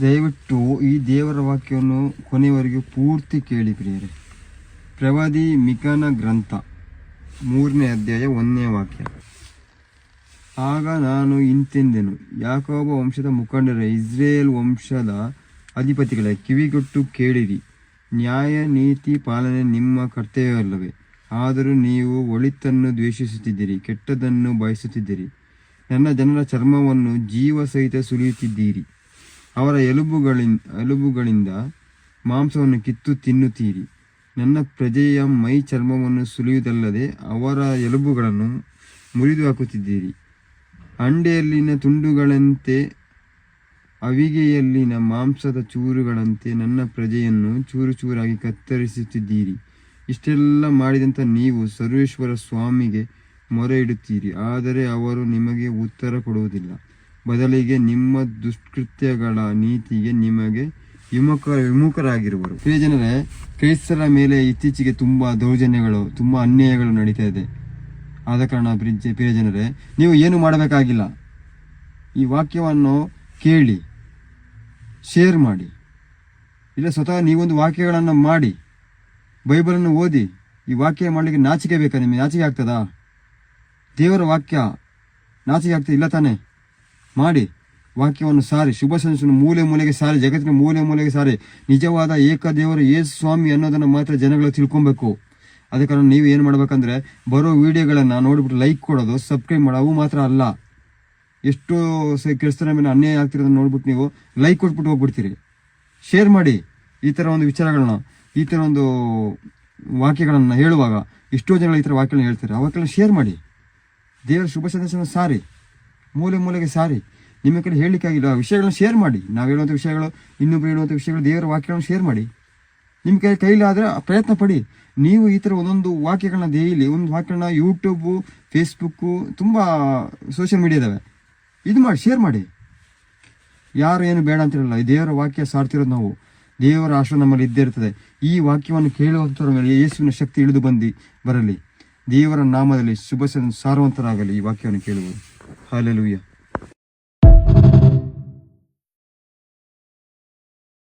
ದಯವಿಟ್ಟು ಈ ದೇವರ ವಾಕ್ಯವನ್ನು ಕೊನೆಯವರೆಗೂ ಪೂರ್ತಿ ಕೇಳಿ ಪ್ರಿಯರೇ. ಪ್ರವಾದಿ ಮಿಕನ ಗ್ರಂಥ 3ನೇ ಅಧ್ಯಾಯ 1ನೇ ವಾಕ್ಯ. ಆಗ ನಾನು ಇಂತೆಂದೆನು, ಯಾಕೋಬ ವಂಶದ ಮುಖಂಡರೇ, ಇಸ್ರೇಲ್ ವಂಶದ ಅಧಿಪತಿಗಳೇ, ಕಿವಿಗೊಟ್ಟು ಕೇಳಿರಿ. ನ್ಯಾಯ ನೀತಿ ಪಾಲನೆ ನಿಮ್ಮ ಕರ್ತವ್ಯವಲ್ಲವೇ? ಆದರೂ ನೀವು ಒಳಿತನ್ನು ದ್ವೇಷಿಸುತ್ತಿದ್ದೀರಿ, ಕೆಟ್ಟದನ್ನು ಬಯಸುತ್ತಿದ್ದೀರಿ. ನನ್ನ ಜನರ ಚರ್ಮವನ್ನು ಜೀವ ಸಹಿತ ಸುಲಿಯುತ್ತಿದ್ದೀರಿ. ಅವರ ಎಲುಬುಗಳಿಂದ ಮಾಂಸವನ್ನು ಕಿತ್ತು ತಿನ್ನುತ್ತೀರಿ. ನನ್ನ ಪ್ರಜೆಯ ಮೈ ಚರ್ಮವನ್ನು ಸುಲಿಯುವುದಲ್ಲದೆ ಅವರ ಎಲುಬುಗಳನ್ನು ಮುರಿದು ಹಾಕುತ್ತಿದ್ದೀರಿ. ಅಂಡೆಯಲ್ಲಿನ ತುಂಡುಗಳಂತೆ, ಅವಿಗೆಯಲ್ಲಿನ ಮಾಂಸದ ಚೂರುಗಳಂತೆ ನನ್ನ ಪ್ರಜೆಯನ್ನು ಚೂರು ಚೂರಾಗಿ ಕತ್ತರಿಸುತ್ತಿದ್ದೀರಿ. ಇಷ್ಟೆಲ್ಲ ಮಾಡಿದಂಥ ನೀವು ಸರ್ವೇಶ್ವರ ಸ್ವಾಮಿಗೆ ಮೊರೆ ಇಡುತ್ತೀರಿ, ಆದರೆ ಅವರು ನಿಮಗೆ ಉತ್ತರ ಕೊಡುವುದಿಲ್ಲ. ಬದಲಿಗೆ ನಿಮ್ಮ ದುಷ್ಕೃತ್ಯಗಳ ನೀತಿಗೆ ನಿಮಗೆ ವಿಮುಖರಾಗಿರುವರು. ಪ್ರಿಯಜನರೇ, ಕ್ರೈಸ್ತರ ಮೇಲೆ ಇತ್ತೀಚೆಗೆ ತುಂಬ ದೌರ್ಜನ್ಯಗಳು, ತುಂಬ ಅನ್ಯಾಯಗಳು ನಡೀತಾ ಇದೆ. ಆದ ಕಾರಣ ಪ್ರಿಯಜನರೇ, ನೀವು ಏನು ಮಾಡಬೇಕಾಗಿಲ್ಲ. ಈ ವಾಕ್ಯವನ್ನು ಕೇಳಿ, ಶೇರ್ ಮಾಡಿ, ಇಲ್ಲ ಸ್ವತಃ ನೀವೊಂದು ವಾಕ್ಯಗಳನ್ನು ಮಾಡಿ, ಬೈಬಲನ್ನು ಓದಿ. ಈ ವಾಕ್ಯ ಮಾಡಲಿಕ್ಕೆ ನಾಚಿಕೆ ಬೇಕಾ? ನಿಮಗೆ ನಾಚಿಕೆ ಆಗ್ತದಾ? ದೇವರ ವಾಕ್ಯ ನಾಚಿಕೆ ಆಗ್ತದೆ ಇಲ್ಲ ತಾನೇ? ಮಾಡಿ, ವಾಕ್ಯವನ್ನು ಸಾರಿ, ಶುಭ ಸಂದೇಶವನ್ನು ಮೂಲೆ ಮೂಲೆಗೆ ಸಾರಿ, ಜಗತ್ತಿನ ಮೂಲೆ ಮೂಲೆಗೆ ಸಾರಿ. ನಿಜವಾದ ಏಕದೇವರು ಯೇಸು ಸ್ವಾಮಿ ಅನ್ನೋದನ್ನು ಮಾತ್ರ ಜನಗಳು ತಿಳ್ಕೊಬೇಕು. ಅದೇ ಕಾರಣ ನೀವು ಏನು ಮಾಡ್ಬೇಕಂದ್ರೆ, ಬರೋ ವಿಡಿಯೋಗಳನ್ನು ನೋಡಿಬಿಟ್ಟು ಲೈಕ್ ಕೊಡೋದು, ಸಬ್ಸ್ಕ್ರೈಬ್ ಮಾಡೋದು ಅವು ಮಾತ್ರ ಅಲ್ಲ. ಎಷ್ಟೋ ಕ್ರಿಸ್ತನ ಮೇಲೆ ಅನ್ಯಾಯ ಆಗ್ತಿರೋದನ್ನ ನೋಡ್ಬಿಟ್ಟು ನೀವು ಲೈಕ್ ಕೊಟ್ಬಿಟ್ಟು ಹೋಗ್ಬಿಡ್ತೀರಿ. ಶೇರ್ ಮಾಡಿ. ಈ ಥರ ಒಂದು ವಿಚಾರಗಳನ್ನ, ಈ ಥರ ಒಂದು ವಾಕ್ಯಗಳನ್ನು ಹೇಳುವಾಗ ಎಷ್ಟೋ ಜನಗಳು ಈ ಥರ ವಾಕ್ಯಗಳನ್ನ ಹೇಳ್ತಾರೆ. ಆ ವಾಕ್ಯಗಳನ್ನ ಶೇರ್ ಮಾಡಿ. ದೇವರ ಶುಭ ಸಂದೇಶವನ್ನು ಸಾರಿ, ಮೂಲೆ ಮೂಲೆಗೆ ಸಾರಿ. ನಿಮ್ಮ ಕಡೆ ಹೇಳಲಿಕ್ಕಾಗಿಲ್ಲ ವಿಷಯಗಳನ್ನ ಶೇರ್ ಮಾಡಿ. ನಾವು ಹೇಳುವಂಥ ವಿಷಯಗಳು, ಇನ್ನೊಬ್ರು ಹೇಳುವಂಥ ವಿಷಯಗಳು, ದೇವರ ವಾಕ್ಯಗಳನ್ನು ಶೇರ್ ಮಾಡಿ. ನಿಮ್ಮ ಕೈಲಾದರೆ ಪ್ರಯತ್ನ ಪಡಿ. ನೀವು ಈ ಥರ ಒಂದೊಂದು ವಾಕ್ಯಗಳನ್ನ ಡೈಲಿ, ಒಂದು ವಾಕ್ಯಗಳನ್ನ ಯೂಟ್ಯೂಬು, ಫೇಸ್ಬುಕ್ಕು, ತುಂಬ ಸೋಷಿಯಲ್ ಮೀಡಿಯಾ ಇದ್ದಾವೆ, ಇದು ಮಾಡಿ, ಶೇರ್ ಮಾಡಿ. ಯಾರು ಏನು ಬೇಡ ಅಂತಿರಲ್ಲ. ಈ ದೇವರ ವಾಕ್ಯ ಸಾರ್ತಿರೋದು ನಾವು. ದೇವರ ಆಶ್ರಯ ನಮ್ಮಲ್ಲಿ ಇದ್ದೇ ಇರ್ತದೆ. ಈ ವಾಕ್ಯವನ್ನು ಕೇಳುವಂಥವ್ರ ಮೇಲೆ ಯೇಸುವಿನ ಶಕ್ತಿ ಇಳಿದು ಬರಲಿ. ದೇವರ ನಾಮದಲ್ಲಿ ಶುಭ ಸಾರುವಂತರಾಗಲಿ ಈ ವಾಕ್ಯವನ್ನು ಕೇಳುವುದು. ಹಲ್ಲೆಲೂಯಾ.